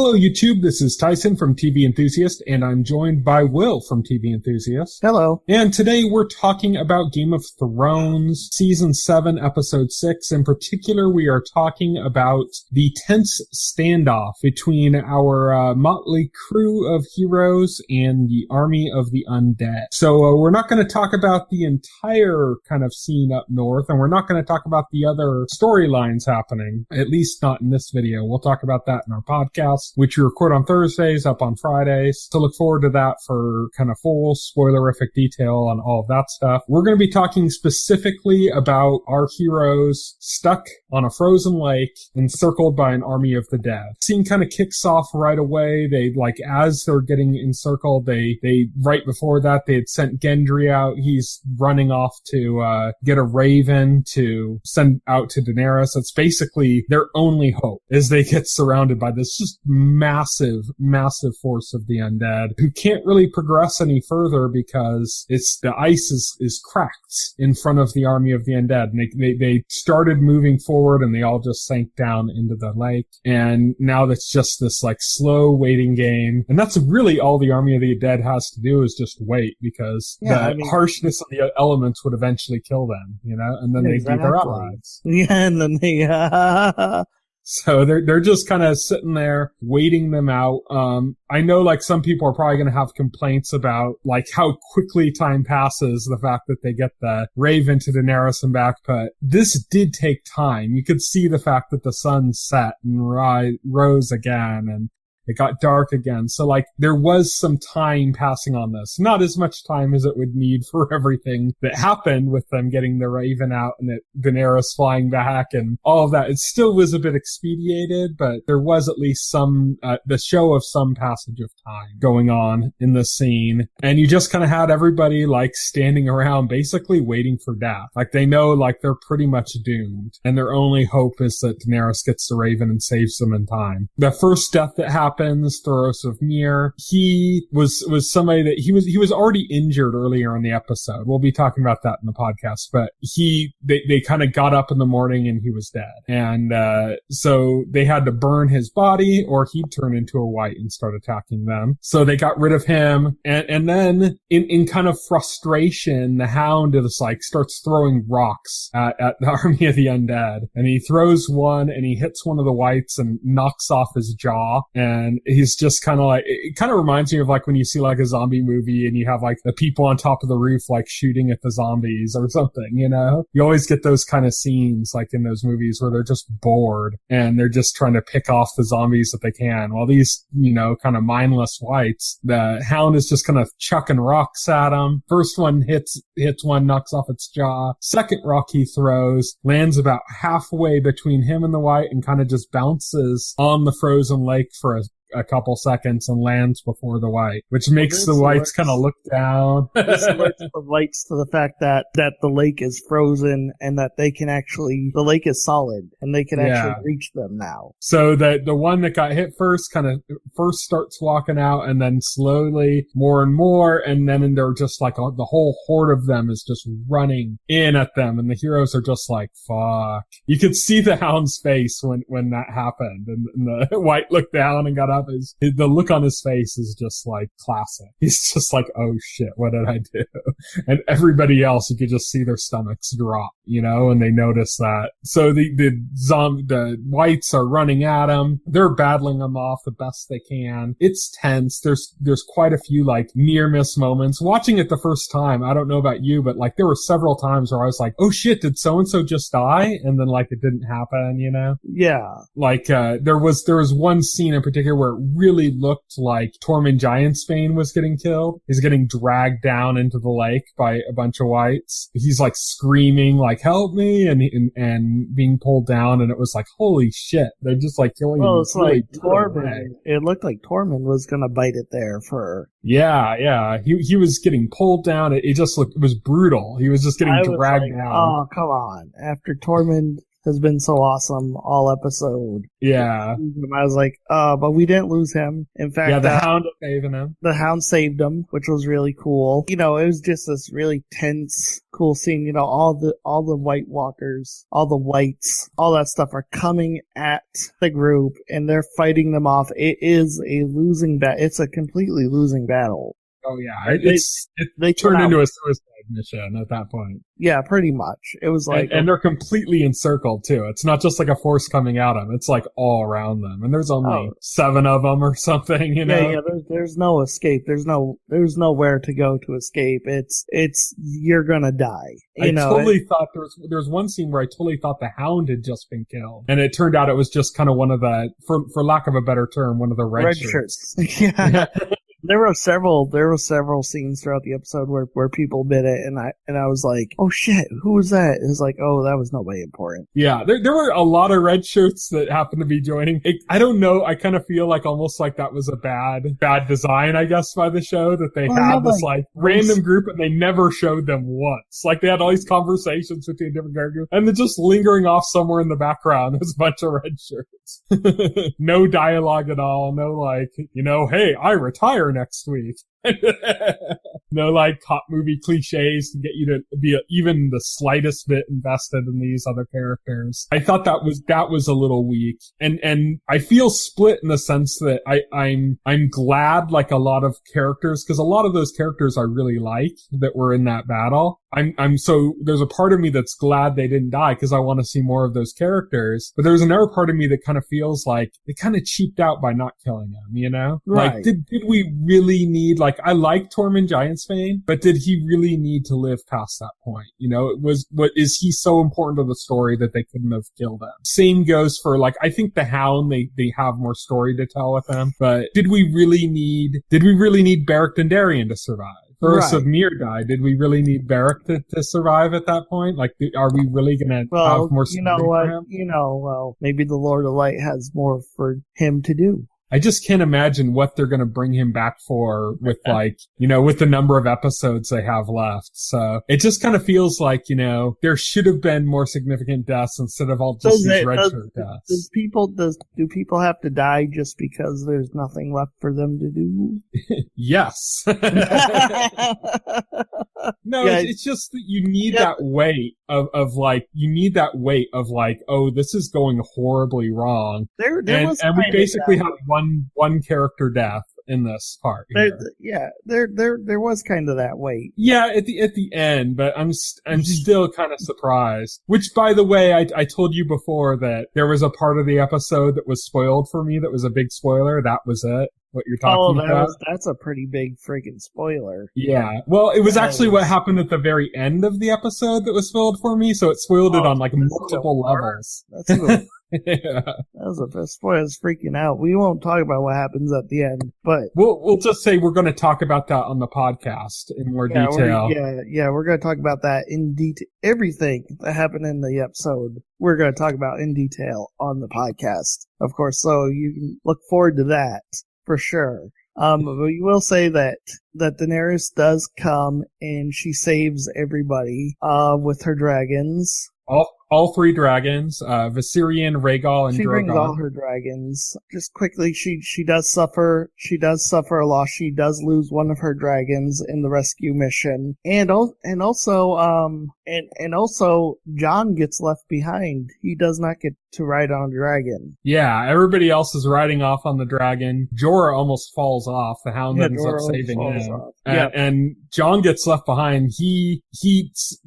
Hello, YouTube. This is Tyson from TVEnthusiast, and I'm joined by Will from TVEnthusiast. Hello. And today we're talking about Game of Thrones, Season 7, Episode 6. In particular, we are talking about the tense standoff between our motley crew of heroes and the army of the undead. So we're not going to talk about the entire kind of scene up north, and we're not going to talk about the other storylines happening, at least not in this video. We'll talk about that in our podcast, which we record on Thursdays, up on Fridays. So look forward to that for kind of full spoilerific detail on all of that stuff. We're going to be talking specifically about our heroes stuck on a frozen lake encircled by an army of the dead. Scene kind of kicks off right away. They, as they're getting encircled, they right before that, they had sent Gendry out. He's running off to get a raven to send out to Daenerys. That's basically their only hope, as they get surrounded by this just massive force of the undead who can't really progress any further because the ice is cracked in front of the army of the undead. And they started moving forward and they all just sank down into the lake. And now that's just this slow waiting game. And that's really all the army of the undead has to do is just wait, because harshness of the elements would eventually kill them, and then they'd be their allies. Yeah, and then they So they're just kind of sitting there waiting them out. I know some people are probably going to have complaints about how quickly time passes, the fact that they get the raven to Daenerys and back, but this did take time. You could see the fact that the sun set and rose again, and it got dark again. So there was some time passing on this. Not as much time as it would need for everything that happened with them getting the raven out and Daenerys flying back and all of that. It still was a bit expedited, but there was at least the show of some passage of time going on in the scene. And you just kind of had everybody standing around basically waiting for death. They know they're pretty much doomed. And their only hope is that Daenerys gets the raven and saves them in time. The first death that happened, Thoros of Myr, he was somebody that he was already injured earlier in the episode. We'll be talking about that in the podcast, but they kind of got up in the morning and he was dead. And so they had to burn his body or he'd turn into a white and start attacking them. So they got rid of him. And then in kind of frustration, the Hound is starts throwing rocks at the army of the undead. And he throws one and he hits one of the whites and knocks off his jaw. And he's just kind of it kind of reminds me of when you see a zombie movie and you have the people on top of the roof shooting at the zombies or something, You always get those kind of scenes in those movies where they're just bored and they're just trying to pick off the zombies that they can. While these, kind of mindless whites, the Hound is just kind of chucking rocks at them. First one hits one, knocks off its jaw. Second rock he throws lands about halfway between him and the white and kind of just bounces on the frozen lake for a couple seconds and lands before the white, which makes the whites kind of look down. This alerts the whites to the fact that the lake is frozen and that the lake is solid and they can actually reach them now. So the one that got hit first starts walking out and then slowly more and more, and then they're just the whole horde of them is just running in at them, and the heroes are just fuck. You could see the Hound's face when that happened, and the white looked down and got up. The look on his face is just classic. He's just oh shit, what did I do? And everybody else, you could just see their stomachs drop, and they notice that. So the whites are running at him. They're battling them off the best they can. It's tense. There's quite a few near miss moments. Watching it the first time, I don't know about you, but there were several times where I was oh shit, did so and so just die? And then it didn't happen, Yeah. There was one scene in particular where it really looked like Tormund Giantsbane was getting killed. He's getting dragged down into the lake by a bunch of whites. He's screaming help me, and being pulled down, and it was holy shit, they're just killing him. Well, it's Tormund. It looked like Tormund was gonna bite it there for. Yeah. He was getting pulled down. It was brutal. He was just getting dragged down. Oh, come on. After Tormund has been so awesome all episode. Yeah. I was like, but we didn't lose him. In fact, the Hound saving him. The Hound saved him, which was really cool. You know, it was just this really tense, cool scene. You know, all the White Walkers, all the whites, all that stuff are coming at the group and they're fighting them off. It is a losing battle. It's a completely losing battle. Oh yeah, they turned into a suicide mission at that point. Yeah, pretty much. It was like, and they're completely encircled too. It's not just like a force coming at them; it's like all around them, and there's only 7 of them or something. You know? Yeah. There's no escape. There's nowhere to go to escape. It's you're gonna die. I totally thought there's one scene where I totally thought the Hound had just been killed, and it turned out it was just kind of one of the, for lack of a better term, one of the red shirts. Yeah. There were several scenes throughout the episode where people did it, and I was like, oh shit, who was that? It was like, oh, that was nobody important. Yeah, there were a lot of red shirts that happened to be joining. I don't know, I kind of feel like almost like that was a bad design, I guess, by the show, that they had this like random group and they never showed them once. Like they had all these conversations between different characters, and they're just lingering off somewhere in the background. There's a bunch of red shirts. No dialogue at all, no like, you know, hey, I retire next week. No like cop movie cliches to get you to be even the slightest bit invested in these other characters. I thought that was a little weak, and I feel split in the sense that I'm glad like a lot of characters, because a lot of those characters I really like that were in that battle. So there's a part of me that's glad they didn't die because I want to see more of those characters. But there's another part of me that kind of feels like they kind of cheaped out by not killing him, you know? Right. Like, did we really need, like, I like Tormund Giantsbane, but did he really need to live past that point? You know, is he so important to the story that they couldn't have killed him? Same goes for, like, I think the Hound, they have more story to tell with him, but did we really need Beric Dondarrion to survive? First of Mir died. Did we really need Beric to survive at that point? Like, are we really going to have more story for him? Maybe the Lord of Light has more for him to do. I just can't imagine what they're going to bring him back for with like, you know, with the number of episodes they have left. So it just kind of feels like, you know, there should have been more significant deaths instead of all just these red shirt deaths. Do people have to die just because there's nothing left for them to do? Yes. No, yeah. It's just that you need that weight of like, oh, this is going horribly wrong. There we basically have one character death in this part. There was kind of that weight. Yeah, at the end, but I'm still kind of surprised. Which, by the way, I told you before that there was a part of the episode that was spoiled for me that was a big spoiler. That was it. What you're talking about. That's a pretty big freaking spoiler. Yeah. Well, it was actually what happened at the very end of the episode that was spoiled for me, so it spoiled it on like multiple levels. That's even yeah. That was a spoiler. It's freaking out. We won't talk about what happens at the end, but we'll just say we're going to talk about that on the podcast in more detail. We're going to talk about that in detail. Everything that happened in the episode, we're going to talk about in detail on the podcast, of course. So you can look forward to that. For sure. But we will say that Daenerys does come and she saves everybody, with her dragons. All 3 dragons, Viserion, Rhaegal, and Drogon. She brings all her dragons. Just quickly, she does suffer a loss. She does lose one of her dragons in the rescue mission. And also, Jon gets left behind. He does not get to ride on a dragon. Yeah, everybody else is riding off on the dragon. Jorah almost falls off. The Hound ends up saving him. And Jon gets left behind. He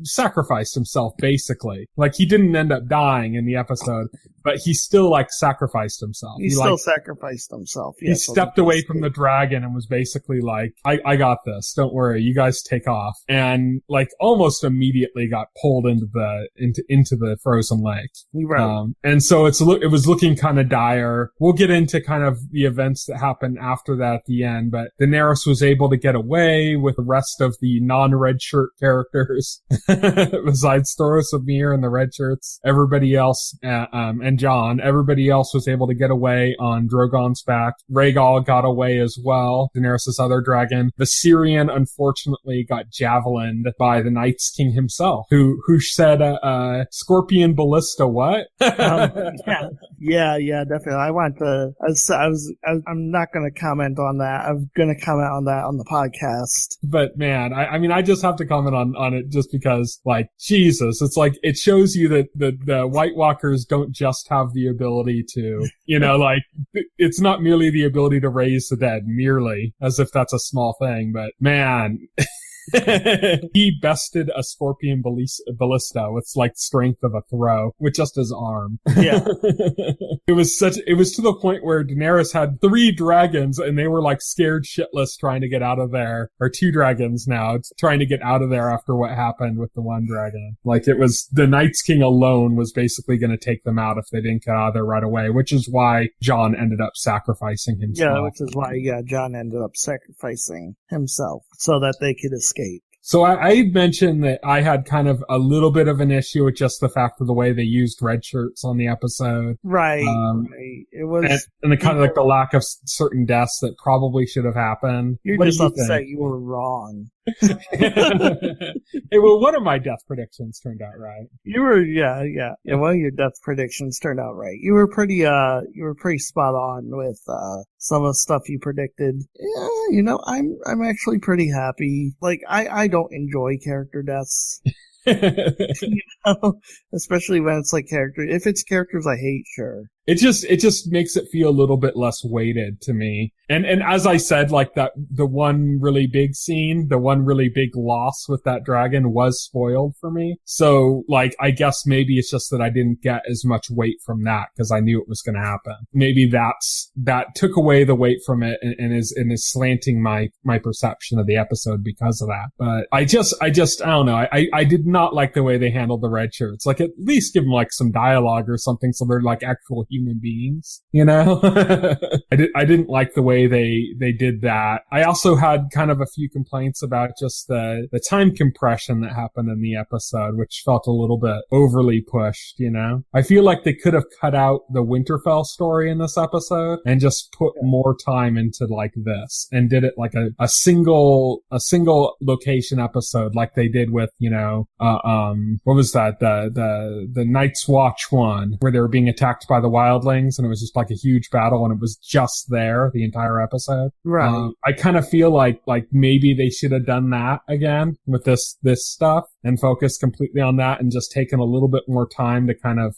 sacrificed himself, basically. Like, he didn't end up dying in the episode, but he still, like, sacrificed himself. He sacrificed himself. He stepped away from the dragon and was basically like, I got this. Don't worry. You guys take off. And, like, almost immediately got pulled into the frozen lake. Right. And so it was looking kind of dire. We'll get into kind of the events that happened after that at the end, but Daenerys was able to get away with the rest of the non-red shirt characters, besides Thoros of Myr and the red shirts. Everybody else, and Jon, everybody else was able to get away on Drogon's back. Rhaegal got away as well, Daenerys' other dragon. Viserion, unfortunately, got javelined by the Night's King himself, who said, Scorpion Ballista, what? Yeah, definitely. I'm not going to comment on that. I'm going to comment on that on the podcast. But man, I mean, I just have to comment on it just because, like, Jesus, it's like, it shows you that the White Walkers don't just have the ability to, like, it's not merely the ability to raise the dead, merely, as if that's a small thing, but man, he bested a Scorpion Ballista with like strength of a throw with just his arm. Yeah. It was to the point where Daenerys had 3 dragons and they were like scared shitless trying to get out of there, or 2 dragons now trying to get out of there after what happened with the 1 dragon. Like, it was the Night's King alone was basically going to take them out if they didn't get out of there right away, which is why Jon ended up sacrificing himself. Yeah, which is why, Jon ended up sacrificing himself so that they could escape. So I had mentioned that I had kind of a little bit of an issue with just the fact of the way they used red shirts on the episode. Right. It was... And the kind of like the lack of certain deaths that probably should have happened. You're just upset you were wrong. Hey, well, one of my death predictions turned out right. You were, yeah. One of your death predictions turned out right. You were pretty spot on with some of the stuff you predicted. Yeah, I'm actually pretty happy. Like, I don't enjoy character deaths. Especially when it's like if it's characters I hate, sure. It just makes it feel a little bit less weighted to me. And as I said, like the one really big scene, the one really big loss with that dragon was spoiled for me. So, like, I guess maybe it's just that I didn't get as much weight from that because I knew it was going to happen. Maybe that took away the weight from it and is slanting my perception of the episode because of that. But I don't know. I did not like the way they handled the red shirts. Like, at least give them like some dialogue or something so they're like actual human beings, I didn't like the way they did that. I also had kind of a few complaints about just the time compression that happened in the episode, which felt a little bit overly pushed, I feel like they could have cut out the Winterfell story in this episode and just put more time into like this and did it like a single location episode like they did with, what was that? The Night's Watch one where they were being attacked by the wildlings and it was just like a huge battle and it was just there the entire episode. Right. I kind of feel like maybe they should have done that again with this stuff and focused completely on that and just taken a little bit more time to kind of,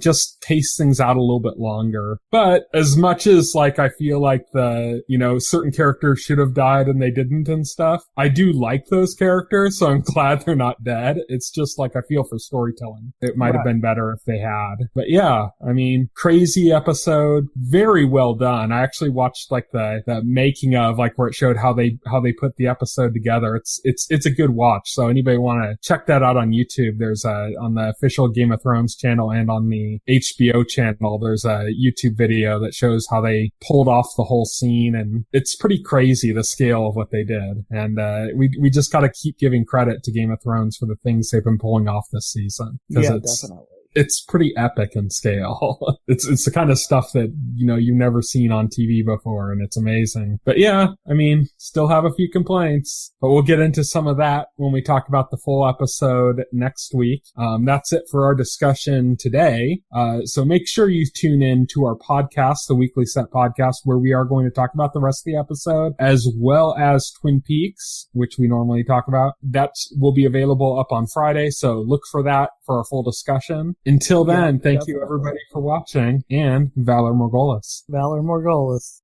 just pace things out a little bit longer. But as much as like I feel like certain characters should have died and they didn't and stuff, I do like those characters, so I'm glad they're not dead. It's just like I feel for storytelling. It might have been better if they had. But yeah, I mean, crazy episode, very well done. I actually watched like the making of, like, where it showed how they put the episode together. It's a good watch. So anybody want to check that out on YouTube, there's on the official Game of Thrones channel and on the HBO channel, there's a YouTube video that shows how they pulled off the whole scene, and it's pretty crazy the scale of what they did. And we just got to keep giving credit to Game of Thrones for the things they've been pulling off this season. Yeah, definitely. It's pretty epic in scale. It's the kind of stuff that, you've never seen on TV before, and it's amazing. But yeah, I mean, still have a few complaints, but we'll get into some of that when we talk about the full episode next week. That's it for our discussion today. So make sure you tune in to our podcast, the Weekly Set Podcast, where we are going to talk about the rest of the episode, as well as Twin Peaks, which we normally talk about. That will be available up on Friday, so look for that for our full discussion. Until then, thank you everybody for watching, and Valor Morghulis. Valor Morghulis.